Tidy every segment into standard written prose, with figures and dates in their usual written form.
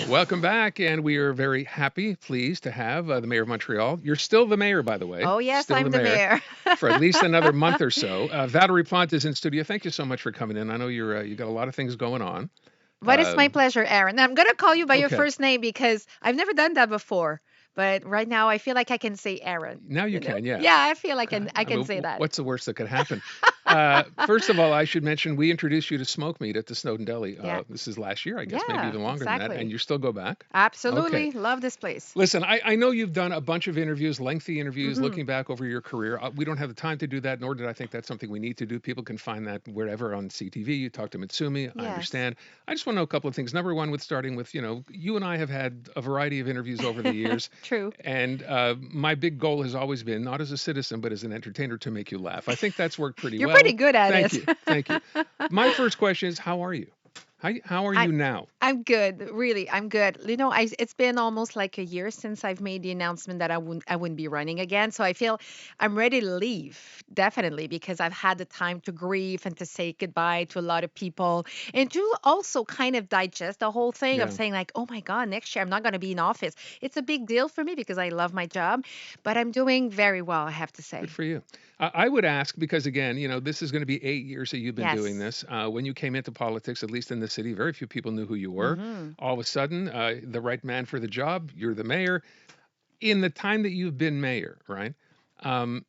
Welcome back, and we are very happy, pleased to have the mayor of Montreal. You're still the mayor, by the way. Oh, yes, Still I'm the the mayor mayor. for at least another month or so. Valérie Plante is in studio. Thank you so much for coming in. I know you got a lot of things going on. But it's Uh, my pleasure, Aaron. I'm going to call you by your okay, first name because I've never done that before. But right now, I feel like I can say Aaron. now you can, yeah. Yeah, I feel like I I can mean, say that. what's the worst that could happen? First of all, I should mention we introduced you to Smoke Meat at the Snowden Deli. Yeah. This is last year, I guess, maybe Yeah, even longer than that, and exactly. you still go back. Okay. Absolutely. Love this place. Listen, I know you've done a bunch of interviews, lengthy interviews, Hmm. looking back over your career. We don't have the time to do that, nor did I think that's something we need to do. People can find that wherever on CTV. You talk to Mitsumi. I Yes. understand. I just want to know a couple of things. Number one, with starting with, you and I have had a variety of interviews over the years. True. And my big goal has always been, not as a citizen, but as an entertainer, to make you laugh. I think that's worked pretty You're pretty well. good at Thank it. you. Thank you. My first question is, how are you? How are I you now? I'm good, really. I'm good. It's been almost like a year since I've made the announcement that I wouldn't be running again. So I feel I'm ready to leave, definitely, because I've had the time to grieve and to say goodbye to a lot of people and to also kind of digest the whole thing of Yeah. saying like, oh my God, next year I'm not going to be in office. It's a big deal for me because I love my job, but I'm doing very well, I have to Good say. for you. I would ask because again, this is going to be 8 years that you've been doing Yes. this. When you came into politics, at least in the city, very few people knew who you were. Hmm. All of a sudden, the right man for the job. You're the mayor. In the time that you've been mayor, right? Um,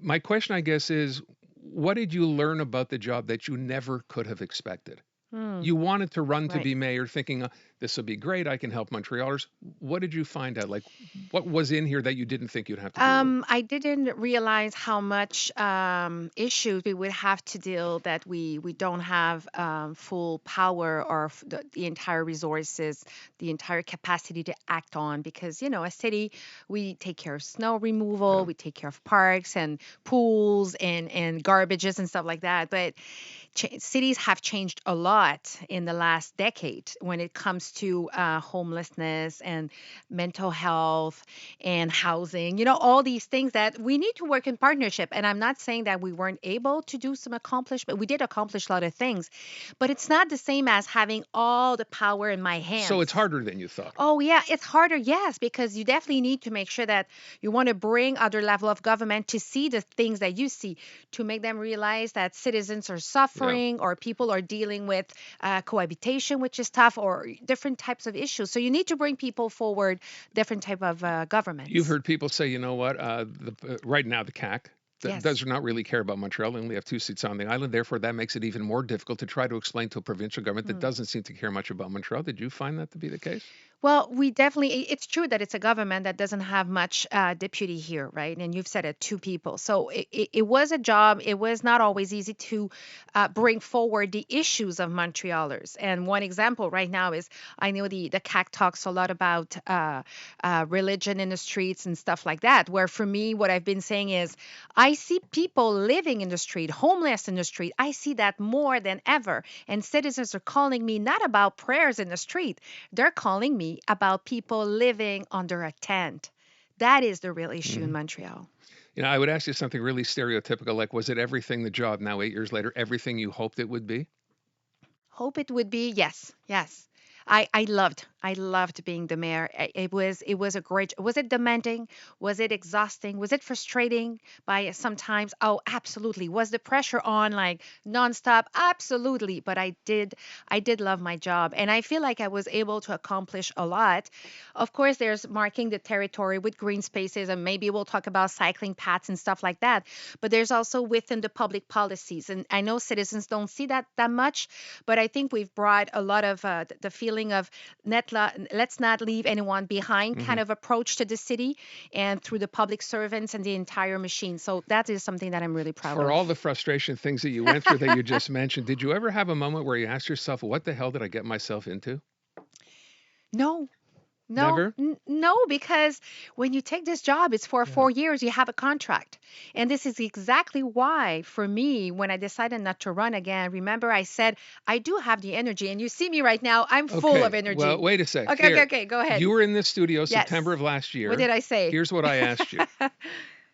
my question, I guess, is what did you learn about the job that you never could have expected? Hmm. You wanted to run to Right. be mayor, thinking this will be great. I can help Montrealers. What did you find out? Like, what was in here that you didn't think you'd have to deal with? I didn't realize how much issues we would have to deal that we don't have full power or the entire resources, the entire capacity to act on. Because a city, we take care of snow removal, Yeah. we take care of parks and pools and garbages and stuff like that. But cities have changed a lot in the last decade when it comes to homelessness and mental health and housing, all these things that we need to work in partnership. And I'm not saying that we weren't able to do some accomplishment. We did accomplish a lot of things, but it's not the same as having all the power in my So hands. it's harder than you thought. Oh yeah, it's harder, yes, because you definitely need to make sure that you want to bring other level of government to see the things that you see, to make them realize that citizens are Yeah. suffering or people are dealing with cohabitation, which is tough, or different types of issues. So you need to bring people forward, different type of You've governments. heard people say, you know what, right now the CAC Yes. does not really care about Montreal. They only have two seats on the island. Therefore, that makes it even more difficult to try to explain to a provincial government that Hmm. doesn't seem to care much about Montreal. Did you find that to be the case? Well, we definitely, it's true that it's a government that doesn't have much deputy here, right? And you've said it, two people. So it was a job. It was not always easy to bring forward the issues of Montrealers. And one example right now is I know the CAC talks a lot about religion in the streets and stuff like that. Where for me, what I've been saying is I see people living in the street, homeless in the street. I see that more than ever. And citizens are calling me not about prayers in the street, they're calling me about people living under a tent. That is the real issue in Hmm. Montreal. I would ask you something really stereotypical, like, was it everything the job now, 8 years later, everything you hoped it would be? Hope it would be yes, yes. I loved being the mayor. It was a great. Was it demanding? Was it exhausting? Was it frustrating by sometimes? Oh, absolutely. Was the pressure on like nonstop? Absolutely. But I did love my job, and I feel like I was able to accomplish a lot. Of course, there's marking the territory with green spaces, and maybe we'll talk about cycling paths and stuff like that. But there's also within the public policies, and I know citizens don't see that much, but I think we've brought a lot of the feeling of let's not leave anyone behind Hmm. kind of approach to the city and through the public servants and the entire machine. So that is something that I'm really proud For all of. the frustration things that you went through that you just mentioned, did you ever have a moment where you asked yourself, what the hell did I get myself into? No, no, Never? no, because when you take this job, it's for Yeah. 4 years, you have a contract. And this is exactly why, for me, when I decided not to run again, remember I said, I do have the energy. And you see me right now, I'm full of Okay. Well, energy. wait a sec. Okay, okay, Here. okay, go ahead. You were in this studio Yes. September of last What year. did I say? Here's what I asked you.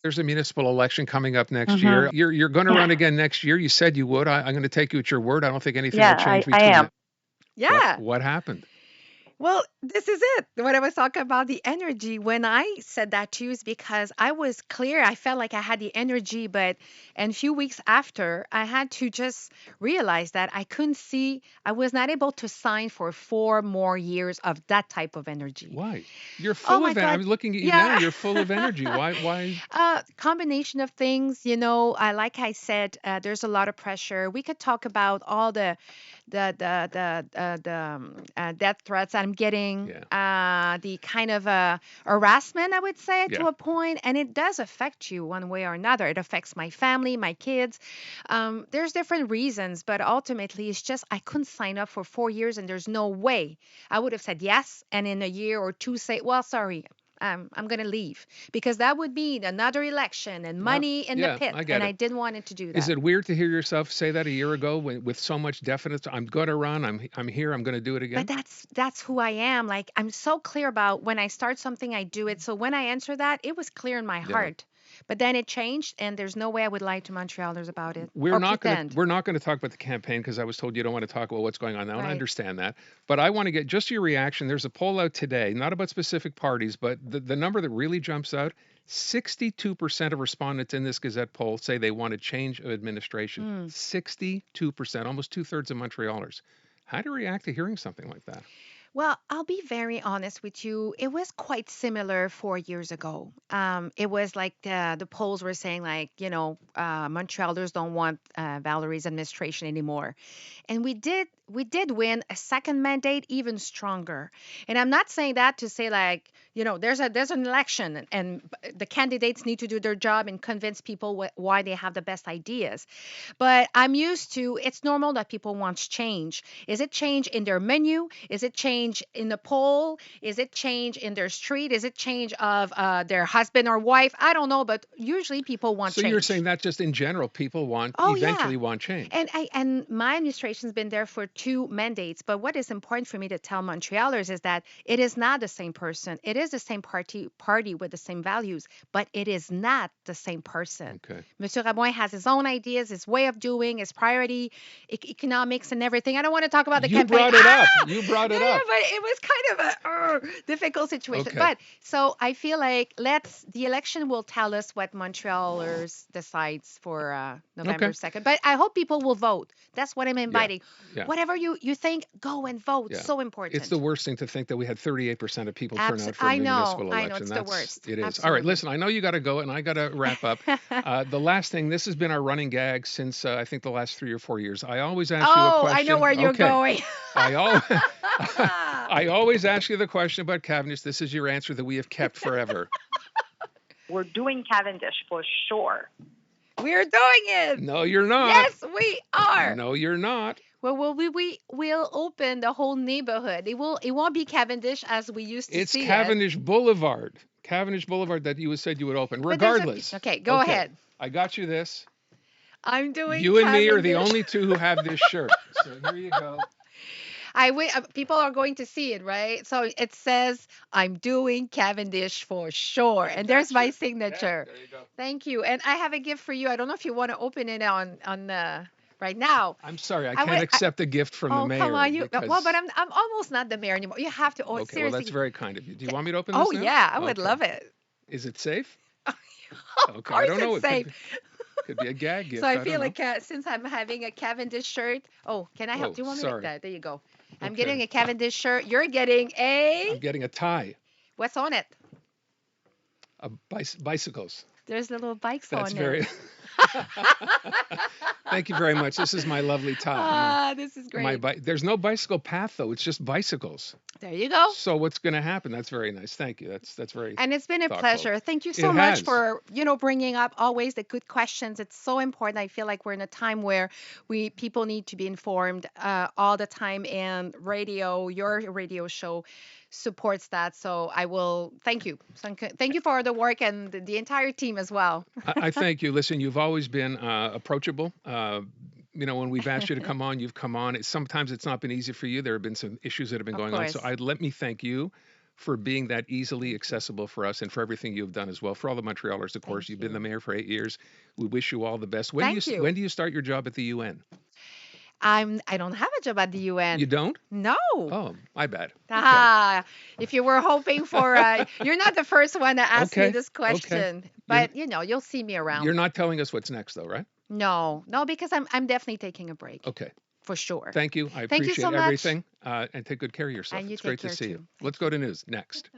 There's a municipal election coming up next Mhm. year. You're going to Yeah. run again next year. You said you would. I'm going to take you at your word. I don't think anything Yeah, will change I between am. it. What Yeah. what happened? Well, this is it. What I was talking about the energy. When I said that to you is because I was clear. I felt like I had the energy, but and a few weeks after, I had to just realize that I couldn't see. I was not able to sign for 4 more years of that type of energy. Why? You're Oh full my of I'm God. looking at you now. Yeah. You're full of energy. Why? Combination of things, I like I said, there's a lot of pressure. We could talk about all the death threats I'm getting, Yeah. the kind of harassment, I would say, Yeah. to a point, and it does affect you one way or another. It affects my family, my kids. There's different reasons, but ultimately, it's just I couldn't sign up for 4 years, and there's no way I would have said yes, and in a year or two say, well, sorry. I'm going to leave because that would mean another election and Well, money in the yeah, pit. I And get I it. didn't want it to do Is that. it weird to hear yourself say that a year ago with so much definite? I'm going to run. I'm here. I'm going to do it But again. that's who I am. Like I'm so clear about when I start something, I do it. So when I answer that, it was clear in my Yeah. heart. But then it changed, and there's no way I would lie to Montrealers about it We're or not going to pretend. we're not going to talk about the campaign because I was told you don't want to talk about what's going on now, and I Right. understand that. But I want to get just your reaction. There's a poll out today, not about specific parties, but the number that really jumps out: 62% of respondents in this Gazette poll say they want a change of administration. Mm. 62%, almost two-thirds of Montrealers. How do you react to hearing something like that? Well, I'll be very honest with you. It was quite similar 4 years ago. It was like the polls were saying, like, Montrealers don't want Valerie's administration anymore. And we did win a second mandate even stronger. And I'm not saying that to say like, there's an election and the candidates need to do their job and convince people why they have the best ideas. But I'm used to it's normal that people want change. Is it change in their menu? Is it change in the poll? Is it change in their street? Is it change of their husband or wife? I don't know, but usually people want So you're change. saying that just in general, people want Oh yeah. eventually want change. And my administration's been there for 2 mandates. But what is important for me to tell Montrealers is that it is not the same person. It is the same party with the same values, but it is not the same person. Okay. Monsieur Raboin has his own ideas, his way of doing, his priority, economics, and everything. I don't want to talk about the You campaign. brought it up. You brought Yeah, it yeah, up. but it was kind of a difficult situation. Okay. But so I feel like the election will tell us what Montrealers decides for Okay. November 2nd. But I hope people will vote. That's what I'm Yeah. inviting. Yeah. Whatever you think, go and vote. Yeah. So It's the important. worst thing to think that we had 38% of people turn out for a municipal I know, election. it's the That's worst. it is. All right, Absolutely. listen, I know you got to go and I got to wrap up. The last thing, this has been our running gag since I think the last 3 or 4 years. I always ask you a Oh, I know question. where you're Okay. going. I always I always ask you the question about Cavendish. This is your answer that we have kept forever. We're doing Cavendish for sure. We're doing it. No, you're not. Yes, we are. No, you're not. Well, we'll open the whole neighborhood. It won't be Cavendish as we used to It's see it. Cavendish Boulevard. Cavendish Boulevard that you said you would open. But there's a Regardless. okay. Go Okay. ahead. I got you this. I'm doing You and me are the Cavendish. only two who have this shirt. So here you go. People are going to see it, right? So it says I'm doing Cavendish for sure, and there's my Yeah, signature. there you go. Thank you. And I have a gift for you. I don't know if you want to open it on right now. I'm sorry, I I can't would. accept a gift from the Oh, come mayor on, you. Well, because. but I'm almost not the mayor anymore. You have to. Oh, Okay, well that's seriously. very kind of you. Do you want me to open this Oh now? yeah, I would Okay. love it. Is it safe? Of Okay, I course don't know. it's safe. Could be a gag gift. So I I feel don't know. like since I'm having a Cavendish shirt. Oh, can I help? Oh, Do you want me sorry. to? There you go. I'm Okay. getting a Cavendish shirt. You're getting I'm getting a tie. what's on it? Bicycles. There's little bikes That's on very. it. Thank you very much. This is my lovely tie. Ah, this is great. There's no bicycle path though. It's just bicycles. There you go. So what's going to happen? That's very nice. Thank you. That's very And it's been a thoughtful. pleasure. Thank you It so much has. for, bringing up always the good questions. It's so important. I feel like we're in a time where people need to be informed all the time, and your radio show supports that. So I will thank you. Thank you for the work and the entire team as well. I thank you. Listen, you've always been approachable. When we've asked you to come on, you've come on. Sometimes it's not been easy for you. There have been some issues that have been Of going on. So course. let me thank you for being that easily accessible for us and for everything you've done as well. For all the Montrealers, of course, Thank you've been you. the mayor for 8 years. We wish you all the best. Thank you. When do you start your job at the UN? I don't have a job at the UN. You don't? No. Oh, my bad. If you were hoping for, you're not the first one to ask me Okay. this Okay. question, You're but you'll see me you're around. not telling us what's next though, right? No, no, because I'm definitely taking a break Okay. for sure. Thank you. I Thank you so appreciate much. everything. And take good care of yourself. And you It's take great to care see you. too. Let's go to news next.